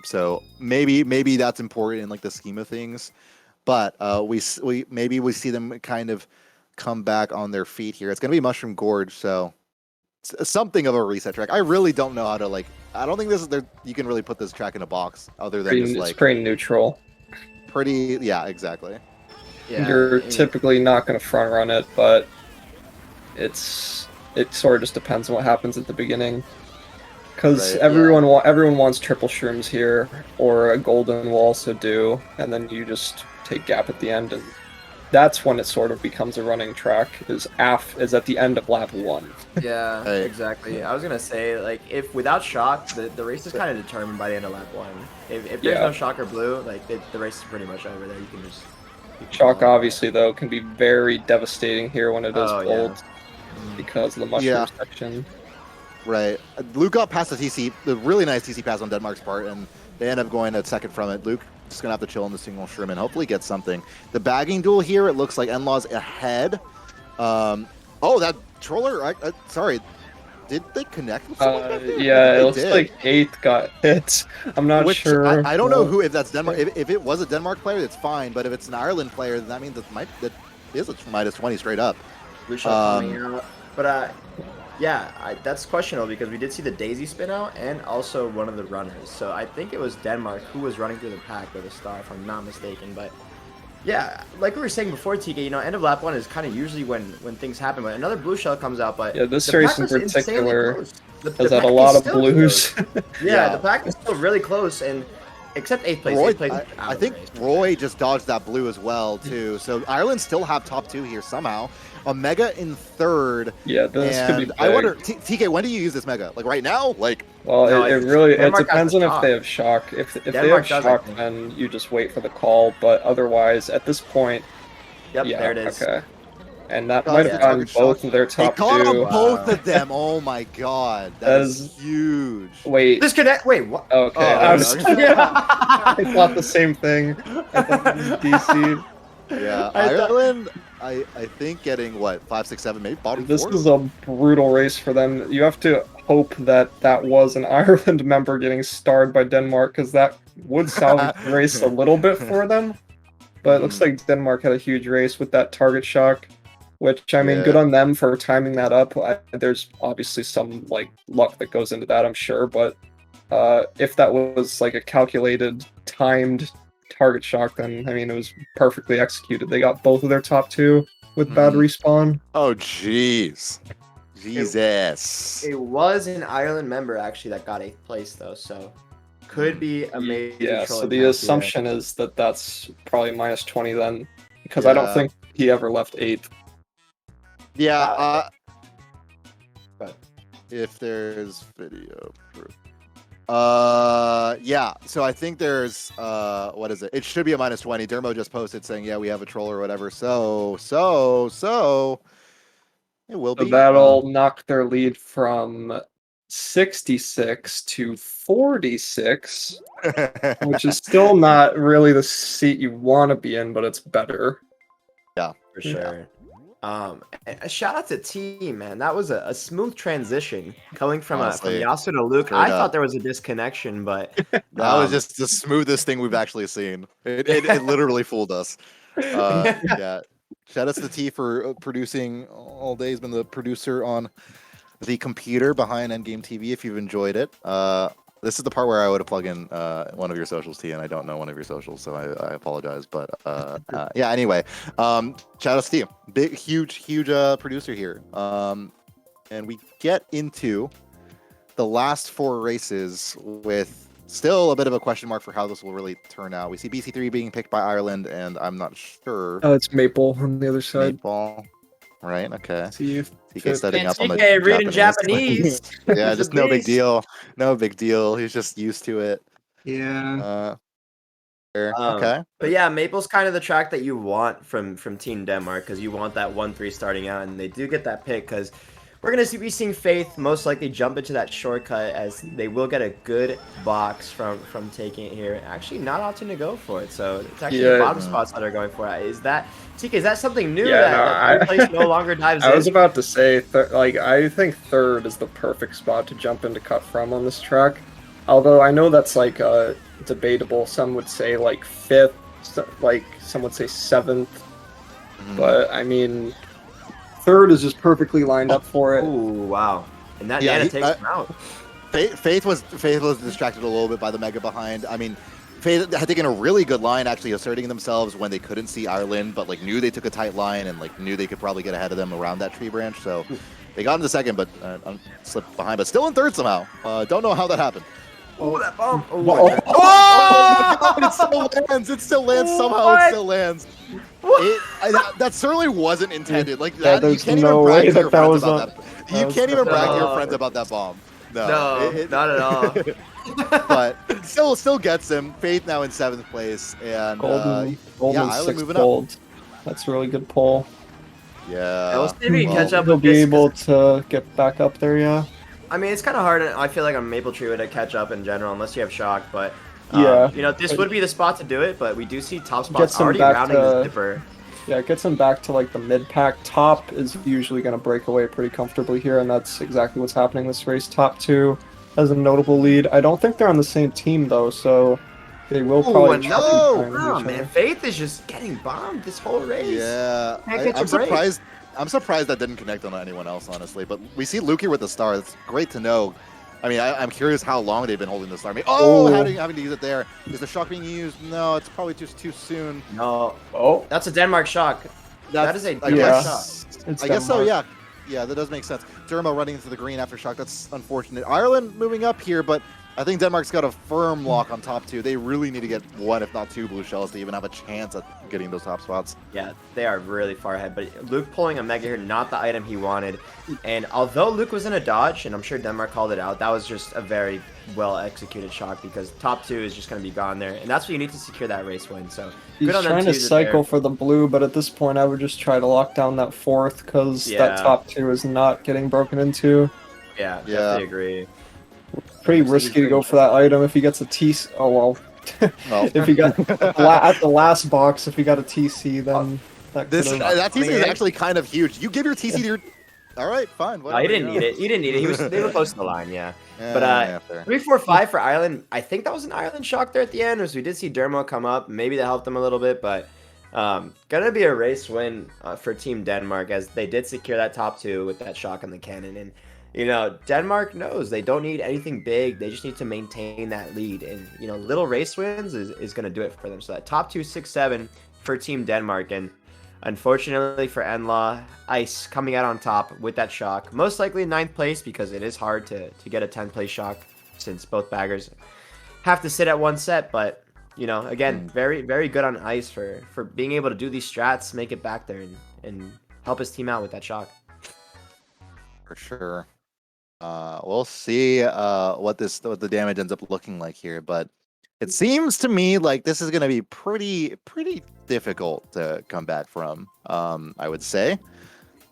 So maybe that's important in like the scheme of things, but we see them kind of come back on their feet here. It's gonna be Mushroom Gorge, so something of a reset track. I really don't know how to like. I don't think you can really put this track in a box other than just like it's pretty neutral. Yeah, exactly. Yeah, You're typically not going to front run it, but it sort of just depends on what happens at the beginning. Because everyone wants triple shrooms here, or a golden will also do, and then you just take gap at the end, and that's when it sort of becomes a running track. Is at the end of lap 1. Yeah, exactly. I was gonna say, like, if without shock, the race is kind of determined by the end of lap 1. If there's no shock or blue, like the race is pretty much over there. You can just shock, obviously, though, can be very devastating here when it is cold because of the mushroom section. Right. Luke got past the TC, the really nice TC pass on Denmark's part, and they end up going a second from it. Luke just gonna have to chill on the single shroom and hopefully get something. The bagging duel here, it looks like Enlaw's ahead. That troller. Sorry, did they connect with someone? Yeah, it looks like 8th got hit. I'm not sure. I don't know if that's Denmark. If it was a Denmark player, that's fine. But if it's an Ireland player, then that means that is a -20 straight up. But that's questionable because we did see the daisy spin out and also one of the runners. So I think it was Denmark who was running through the pack with a star, if I'm not mistaken. But yeah, like we were saying before, TK, end of lap 1 is kind of usually when things happen. But another blue shell comes out. But this race in particular has had a lot of blues. The pack is still really close, and except 8th place. Roy, 8th place I think Roy just dodged that blue as well too. So Ireland still have top 2 here somehow. A mega in 3rd. Yeah, this could be big. I wonder, TK, when do you use this mega? Like right now? Like, well, it depends on if they have shock. If they have shock, then you just wait for the call. But otherwise, at this point, there it is. Okay, and that might have gotten both of their top 2. Caught on both of them. Oh my god, that is huge. Wait, disconnect. Wait, what? Okay, I thought the same thing. I thought it was DC. Yeah, Ireland. I think getting 5, 6, 7, maybe bottom 4. This is a brutal race for them. You have to hope that was an Ireland member getting starred by Denmark, because that would salvage the race a little bit for them. But it looks like Denmark had a huge race with that target shock, which, I mean, good on them for timing that up. There's obviously some luck that goes into that, I'm sure, but if that was like a calculated, timed target shock, then I mean it was perfectly executed. They got both of their top 2 with bad respawn. Oh jeez, Jesus! It was an Ireland member actually that got 8th place though, so could be a major. Yeah, so the assumption is that that's probably -20 then, because I don't think he ever left 8th. Yeah. But if there's video proof. So I think there's what is it? It should be a -20. Dermo just posted saying, yeah, we have a troll or whatever. So it will be. That'll knock their lead from 66 to 46, which is still not really the seat you want to be in, but it's better. Yeah, for sure. A shout out to T, man. That was a smooth transition coming from Yasu to Luke. I thought there was a disconnection, but that was just the smoothest thing we've actually seen. It literally fooled us. Yeah. Shout out to T for producing all day. He's been the producer on the computer behind Endgame TV. If you've enjoyed it, this is the part where I would plug in one of your socials, T, and I don't know one of your socials, so I apologize. But yeah, anyway, shout out to T, big, huge producer here. And we get into the last 4 races with still a bit of a question mark for how this will really turn out. We see BC3 being picked by Ireland, and I'm not sure. Oh, it's Maple on the other side. Maple. Right, okay. See if TK studying up on the reading Japanese. Yeah, just no big deal. No big deal. He's just used to it. Yeah. Fair. Okay. But yeah, Maple's kind of the track that you want from Team Denmark because you want that 1-3 starting out, and they do get that pick because we're gonna be seeing Faith most likely jump into that shortcut as they will get a good box from taking it here. Actually, not opting to go for it, so it's actually the bottom spots that are going for it. Is that TK? Is that something new that third place no longer dives in? I was about to say, like, I think third is the perfect spot to jump into cut from on this track. Although I know that's like debatable. Some would say like fifth, like some would say seventh. But I mean, third is just perfectly lined up for it. Ooh, wow! And that Nana takes him out. Faith was distracted a little bit by the mega behind. I mean, Faith had taken a really good line, actually asserting themselves when they couldn't see Ireland, but like knew they took a tight line and like knew they could probably get ahead of them around that tree branch. So they got into second, but slipped behind, but still in third somehow. Don't know how that happened. Oh, that bomb! Oh, God, it still lands! It still lands somehow. It still lands. That certainly wasn't intended. Like that, you can't even brag to your friends about that. You can't even brag to your friends about that bomb. No, not at all. But still gets him. Faith now in 7th place, and Golden Island 6th moving gold. up. That's a really good pull. Yeah, we'll see if he can catch up. He'll With be this, able to get back up there, yeah. I mean, it's kind of hard. I feel like on Maple Tree to catch up in general, unless you have shock. But yeah, you know, this would be the spot to do it. But we do see top spots Gets him already back rounding the zipper. Yeah, it gets him back to like the mid-pack. Top is usually going to break away pretty comfortably here, and that's exactly what's happening this race. Top 2 has a notable lead. I don't think they're on the same team though, so they will probably. Oh man, Faith is just getting bombed this whole race. Yeah, I'm surprised. I'm surprised that didn't connect on anyone else, honestly. But we see Luke here with the star. That's great to know. I mean, I'm curious how long they've been holding the star. I mean, having to use it there. Is the shock being used? No, it's probably just too soon. No. Oh, that's a Denmark shock. That is a Denmark shock. I guess so, yeah. Yeah, that does make sense. Dermo running into the green after shock. That's unfortunate. Ireland moving up here, but I think Denmark's got a firm lock on top 2. They really need to get 1, if not 2 blue shells to even have a chance at getting those top spots. Yeah, they are really far ahead. But Luke pulling a mega here, not the item he wanted. And although Luke was in a dodge, and I'm sure Denmark called it out, that was just a very well executed shock because top 2 is just going to be gone there. And that's what you need to secure that race win. So he's trying to cycle for the blue, but at this point I would just try to lock down that 4th because that top 2 is not getting broken into. Yeah, definitely agree. Pretty risky to go for that item if he gets a TC. Oh well. If he got at the last box, if he got a TC, then that TC is actually kind of huge. You give your TC to your. All right, fine. No, he didn't need it. He didn't need it. They were close to the line, yeah. But 3, 4, 5 for Ireland. I think that was an Ireland shock there at the end, as we did see Dermo come up. Maybe that helped them a little bit, but gonna be a race win for Team Denmark as they did secure that top 2 with that shock on the cannon. And you know, Denmark knows they don't need anything big. They just need to maintain that lead. And, you know, little race wins is going to do it for them. So that top 2, 6, 7 for Team Denmark. And unfortunately for Enlaw, Ice coming out on top with that shock. Most likely 9th place because it is hard to get a 10th place shock since both baggers have to sit at 1 set. But, you know, again, very, very good on Ice for being able to do these strats, make it back there and help his team out with that shock. For sure. We'll see what the damage ends up looking like here, but it seems to me like this is going to be pretty difficult to come back from. I would say.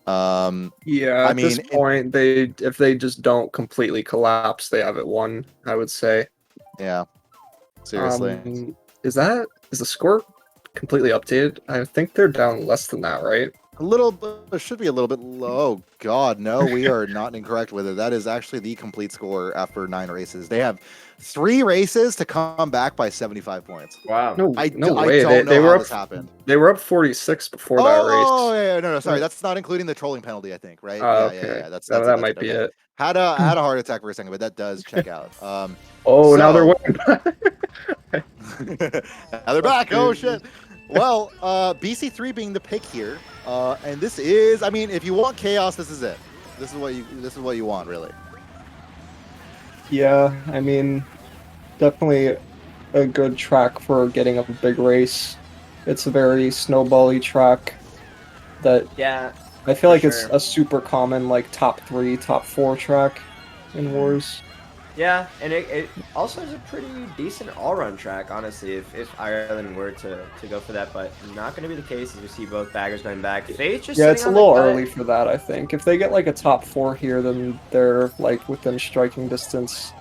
Yeah, at this point, if they just don't completely collapse, they have it won. I would say. Yeah. Seriously. Is the score completely updated? I think they're down less than that, right? It should be a little bit low. Oh, God, no, we are not incorrect with it. That is actually the complete score after 9 races. They have 3 races to come back by 75 points. Wow. No way. I don't know how this happened. They were up 46 before that race. Oh, yeah, no, sorry. That's not including the trolling penalty, I think, right? Okay. That's that might be it. Had a heart attack for a second, but that does check out. Now they're winning. Now they're back. Oh, shit. Well, BC3 being the pick here, and this is, I mean, if you want chaos, this is it. This is what you want, really. Yeah, I mean, definitely a good track for getting up a big race. It's a very snowbally track that I feel like it's a super common like top 3, top 4 track in Wars. Yeah, and it also is a pretty decent all-run track, honestly, if Ireland were to go for that, but not going to be the case as we see both baggers going back. Faith just Yeah, sitting it's a on the little cut. early for that, I think. If they get like a top 4 here, then they're like within striking distance.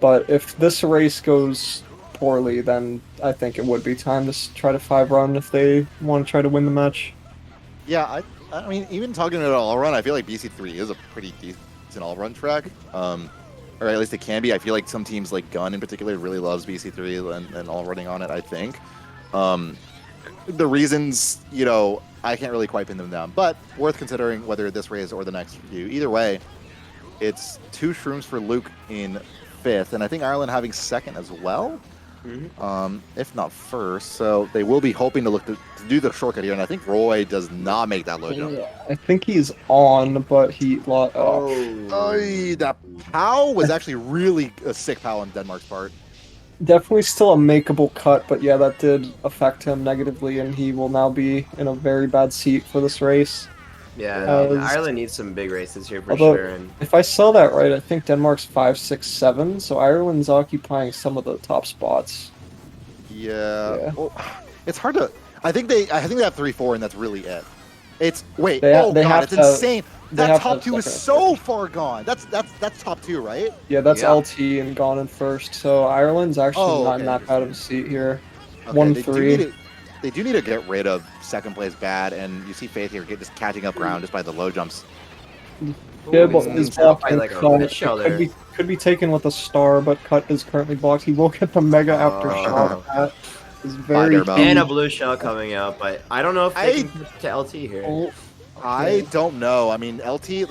But if this race goes poorly, then I think it would be time to try to 5-run if they want to try to win the match. Yeah, I mean, even talking about all run, I feel like BC3 is a pretty decent all run track. Or at least it can be. I feel like some teams, like Gun in particular, really loves BC3 and all running on it. I think. The reasons, I can't really quite pin them down, but worth considering whether this race or the next few. Either way, it's 2 shrooms for Luke in 5th, and I think Ireland having 2nd as well. If not first, so they will be hoping to look to do the shortcut here, and I think Roy does not make that low jump. Yeah, I think he's on, but he lost. That POW was actually really a sick POW on Denmark's part. Definitely still a makeable cut, but yeah, that did affect him negatively, and he will now be in a very bad seat for this race. Yeah, Ireland needs some big races here for Although, sure. And if I saw that right, I think Denmark's 5, 6, 7, so Ireland's occupying some of the top spots. Yeah. Well, it's hard to. I think they have 3, 4, and that's really it. It's wait. They God, have it's to- insane. they That have top to 2 is second so first. far gone. That's top 2, right? Yeah, that's Yeah. LT and gone in first, so Ireland's actually not in that bad of a seat here. 1-3. They do need to get rid of 2nd place bad, and you see Faith here just catching up ground just by the low jumps. Dib Ooh, is he's out blocked by and like a cut. red shell It there. could be taken with a star, but cut is currently blocked. He will get the mega aftershock. That is very Finder mode. key. And a blue shell coming out, but I don't know if they can push to LT here. Oh, I don't know. I mean, LT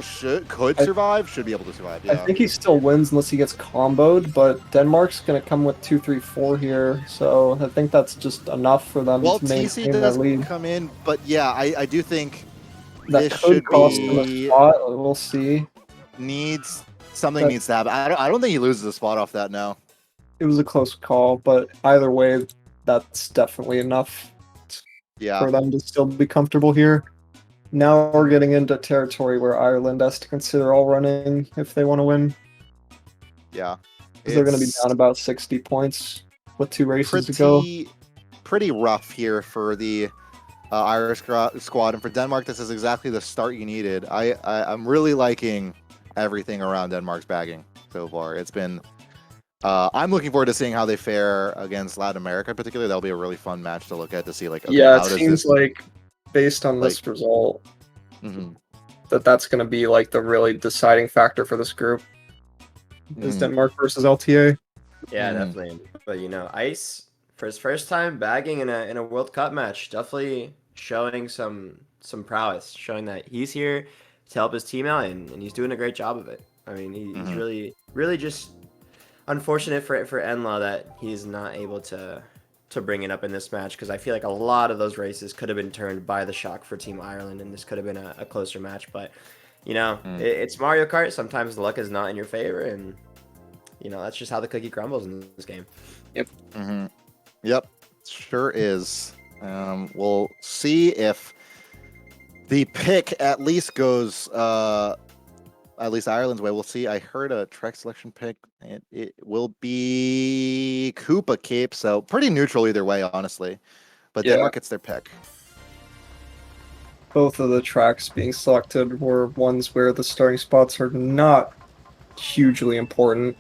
could survive. Should be able to survive. Yeah. I think he still wins unless he gets comboed, but Denmark's going to come with 2, 3, 4 here, so I think that's just enough for them Well, to TC maintain their does lead. come in, but yeah, I do think That this could should cost him a be spot. We'll see. something But- needs to happen. I don't think he loses a spot off that now. It was a close call, but either way, that's definitely enough Yeah. for them to still be comfortable here. Now we're getting into territory where Ireland has to consider all running if they want to win, Yeah. because they're going to be It's down about 60 points with 2 races to go. pretty rough here for the Irish squad, and for Denmark, this is exactly the start you needed. I'm really liking everything around Denmark's bagging so far. It's been. I'm looking forward to seeing how they fare against Latin America, in particular. That'll be a really fun match to look at to see, like, okay, Yeah, how it does seems this... like based on this result Mhm. that's going to be like the really deciding factor for this group is Mhm. Denmark versus LTA. Yeah, Mhm. definitely. But Ice for his first time bagging in a World Cup match, definitely showing some prowess, showing that he's here to help his team out, and he's doing a great job of it. I mean, he's Mhm. really just unfortunate for Enla that he's not able to bring it up in this match, because I feel like a lot of those races could have been turned by the shock for Team Ireland, and this could have been a closer match. But it's Mario Kart. Sometimes the luck is not in your favor, and that's just how the cookie crumbles in this game. Mhm. Yep, sure is. We'll see if the pick at least goes at least Ireland's way. We'll see. I heard a track selection pick. It will be Koopa Cape, so pretty neutral either way, honestly. But Yeah. Denmark gets their pick. Both of the tracks being selected were ones where the starting spots are not hugely important,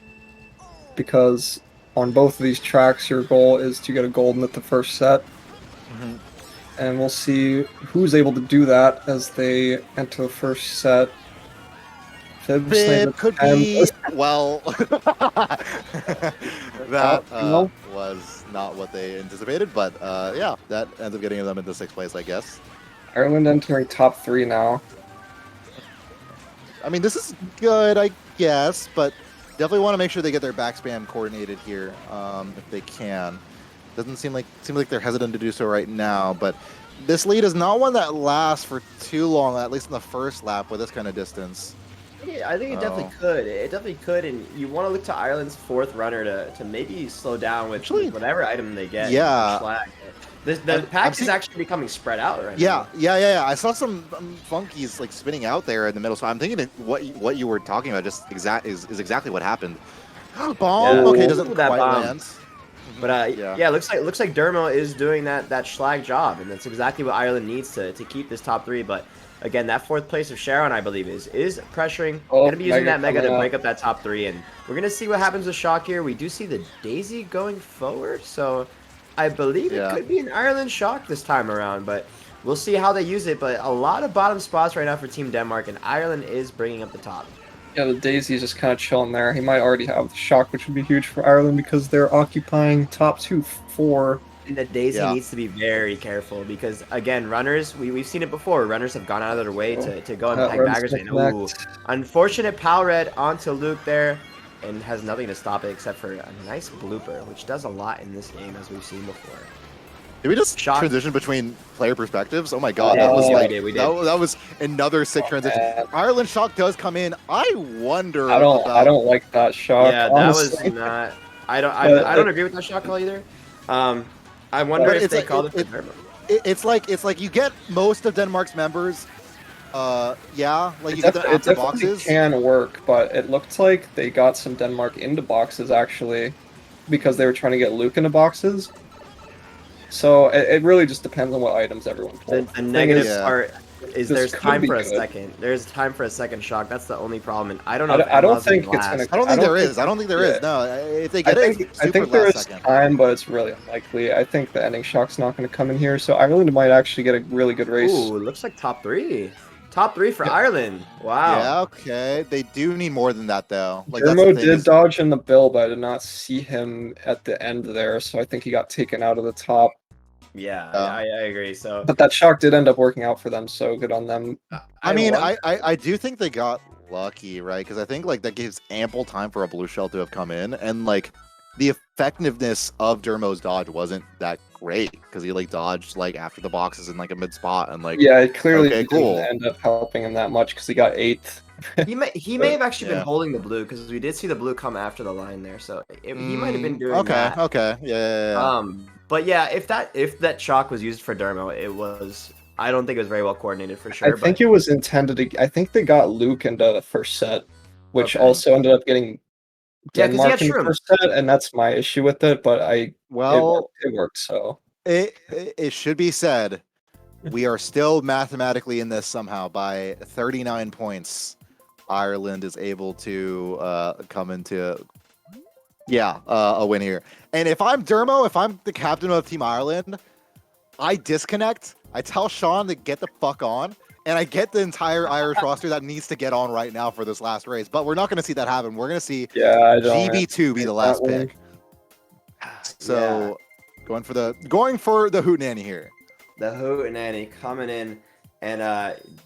because on both of these tracks your goal is to get a golden at the first set. And we'll see who's able to do that as they enter the first set. Bib could be, well, that was not what they anticipated, but yeah, that ends up getting them into 6th place, I guess. Ireland entering top 3 now. I mean, this is good, I guess, but definitely want to make sure they get their back spam coordinated here, if they can. Doesn't seem like they're hesitant to do so right now, but this lead is not one that lasts for too long, at least in the first lap with this kind of distance. Yeah, I think it definitely could. It definitely could, and you want to look to Ireland's 4th runner to maybe slow down with whatever item they get. Yeah. Flag. The pack is actually becoming spread out right now. Yeah. I saw some funkies like spinning out there in the middle, so I'm thinking that what you were talking about is exactly what happened. Bomb. Yeah. Okay, doesn't Ooh, that quite bomb. land. But yeah, looks like Dermo is doing that schlag job, and that's exactly what Ireland needs to keep this top 3. But again, that 4th place of Sharon, I believe, is pressuring. Oh, Gonna be using Mega that Mega to coming break up. up that top 3, and we're gonna see what happens with Shock here. We do see the Daisy going forward, so I believe it could be an Ireland Shock this time around. But we'll see how they use it. But a lot of bottom spots right now for Team Denmark, and Ireland is bringing up the top. Yeah, the Daisy is just kind of chilling there. He might already have the shock, which would be huge for Ireland because they're occupying top 2, 4. And the Daisy needs to be very careful because, again, runners, we've seen it before. Runners have gone out of their way to go and peg baggers. And, ooh, unfortunate Pal Red onto Luke there and has nothing to stop it except for a nice blooper, which does a lot in this game as we've seen before. Did we just transition between player perspectives? Oh my god, that was like we did. That was another sick transition. Ireland Shock does come in. I wonder. I don't like that shock. Yeah, honestly. that was not. I don't agree with that shot call either. I wonder if they called it for Dermo. It's like you get most of Denmark's members. Yeah, like you It get them after definitely boxes. can work, but it looked like they got some Denmark into boxes actually, because they were trying to get Luke into boxes. So it really just depends on what items everyone pulls. The negative part is this there's could time be for a good. second. There's time for a second shock. That's the only problem. And I don't know. I don't think it's gonna. I don't think there is. I don't think there is. No, if they get it, I think there is time, but it's really unlikely. I think the ending shock's not going to come in here, so Ireland might actually get a really good race. Ooh, it looks like top 3. Top 3 for Ireland. Wow. Yeah, okay. They do need more than that, though. Like, Dermo did dodge in the bill, but I did not see him at the end there, so I think he got taken out of the top. Yeah, I agree. So, but that shock did end up working out for them, so good on them. I mean, I do think they got lucky, right? Because I think like that gives ample time for a blue shell to have come in, and like the effectiveness of Dermo's dodge wasn't that great because he like dodged like after the boxes in like a mid spot, and like yeah, it clearly okay, didn't end up helping him that much because he got 8th. he may have actually been holding the blue because we did see the blue come after the line there, so he might have been doing that. Okay, yeah. But yeah, if that shock was used for Dermo, it was. I don't think it was very well coordinated for sure. I think it was intended to. I think they got Luke into the first set, which also ended up getting Denmark in the first set, and that's my issue with it. But it worked. So it should be said, we are still mathematically in this somehow. By 39 points, Ireland is able to come into a win here. And if I'm Dermo, if I'm the captain of Team Ireland, I disconnect. I tell Sean to get the fuck on, and I get the entire Irish roster that needs to get on right now for this last race. But we're not going to see that happen. We're going to see GB2 be the last pick. So going for the hootenanny here. The hootenanny coming in, and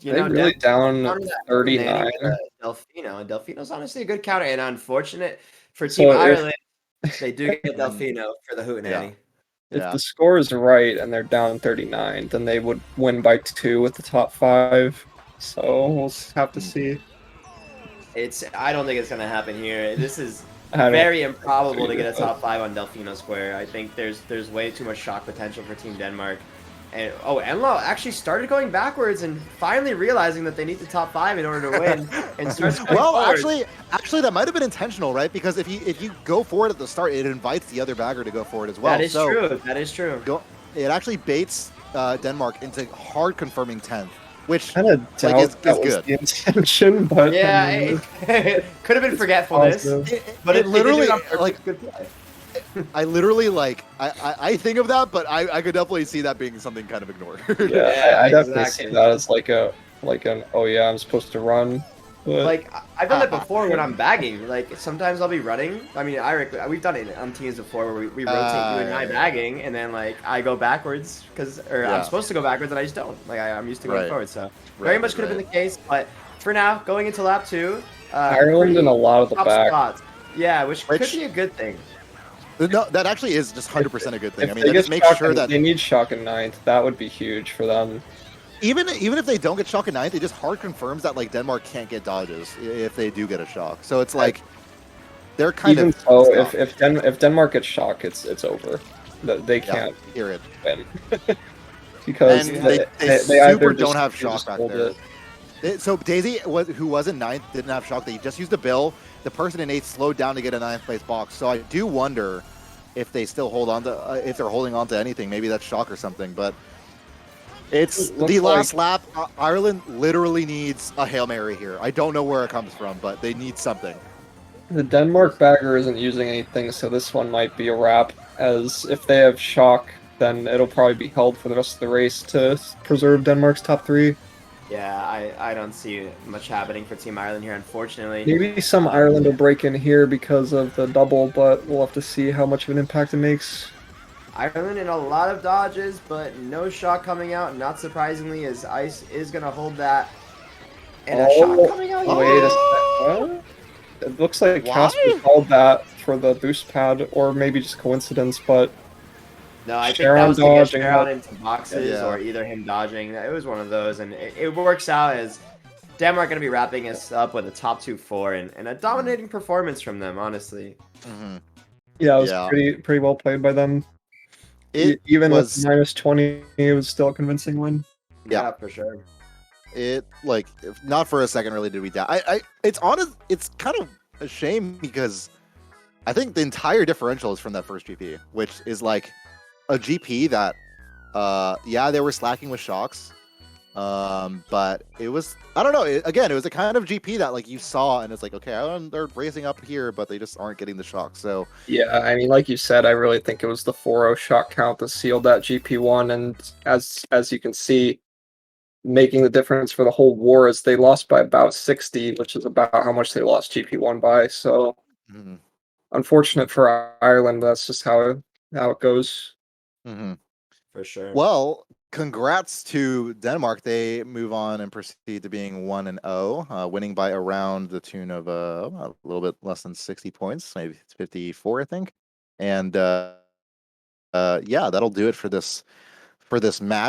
really down 39. Delfino. Delfino's honestly a good counter, and unfortunate for Team Ireland, they do get Delfino for the hootenanny. If the score is right and they're down 39, then they would win by 2 with the top 5. So we'll have to see. I don't think it's going to happen here. This is very improbable to get a top 5 on Delfino Square. I think there's way too much shock potential for Team Denmark. And Enlo actually started going backwards and finally realizing that they need the top 5 in order to win, and starts going forward. Actually, that might have been intentional, right? Because if you go forward at the start, it invites the other bagger to go forward as well. That is true. That is true. It actually baits Denmark into hard confirming 10th, which kind of is that good. Was the intention, but yeah, it could have been forgetfulness. But it literally like good play. I literally I think of that, but I could definitely see that being something kind of ignored. I definitely see that as like an oh yeah, I'm supposed to run. But... Like I've done it before when I'm bagging. Like sometimes I'll be running. I mean, we've done it on teams before where we rotate you and I bagging, and then like I go backwards I'm supposed to go backwards and I just don't. Like I'm used to going forward. So very much could have been the case, but for now, going into lap 2, Ireland in a lot of the back. Spots. Yeah, which could be a good thing. No, that actually is just 100% a good thing. I mean, that just make sure that they need shock in 9th. That would be huge for them. Even if they don't get shock in 9th, it just hard confirms that like Denmark can't get dodges if they do get a shock. So it's like they're kind of if Denmark gets shock, it's over. They can't win because they super don't have shock back there. So Daisy, who was in 9th, didn't have shock. They just used a bill. the person in 8th slowed down to get a 9th place box. So I do wonder if they still hold on to, if they're holding on to anything. Maybe that's shock or something. But it's It looks the last lap. Ireland literally needs a Hail Mary here. I don't know where it comes from, but they need something. The Denmark bagger isn't using anything, so this one might be a wrap, as if they have shock, then it'll probably be held for the rest of the race to preserve Denmark's top 3. Yeah, I don't see much happening for Team Ireland here, unfortunately. Maybe some Ireland will break in here because of the double, but we'll have to see how much of an impact it makes. Ireland in a lot of dodges, but no shock coming out. Not surprisingly, as Ice is going to hold that. And a shock coming out. Wait a second. What? It looks like Why? Casper called that for the boost pad, or maybe just coincidence, but No, I think Sharon that was to get dodging Sharon that. into boxes, Yeah. or either him dodging. It was one of those, and it works out as Denmark going to be wrapping us up with a top 2-4 and a dominating performance from them, honestly. Mm-hmm. yeah, it was Yeah. pretty well played by them. It Even was with -20, it was still a convincing win. Yeah. Yeah, for sure. it like not for a second really did we doubt. It's honest. It's kind of a shame because I think the entire differential is from that first GP, which is like a GP that yeah, they were slacking with shocks. But it was, I don't know, again, it was a kind of GP that like you saw and it's like, okay, they're racing up here, but they just aren't getting the shocks. So Yeah, I mean, like you said, I really think it was the 4-0 shot count that sealed that GP1, and as you can see, making the difference for the whole war is they lost by about 60, which is about how much they lost GP1 by. So mhm, unfortunate for Ireland, that's just how it goes. mhm. For sure. Well, congrats to Denmark. They move on and proceed to being 1-0, winning by around the tune of a little bit less than 60 points, maybe 54, I think. And yeah, that'll do it for this match.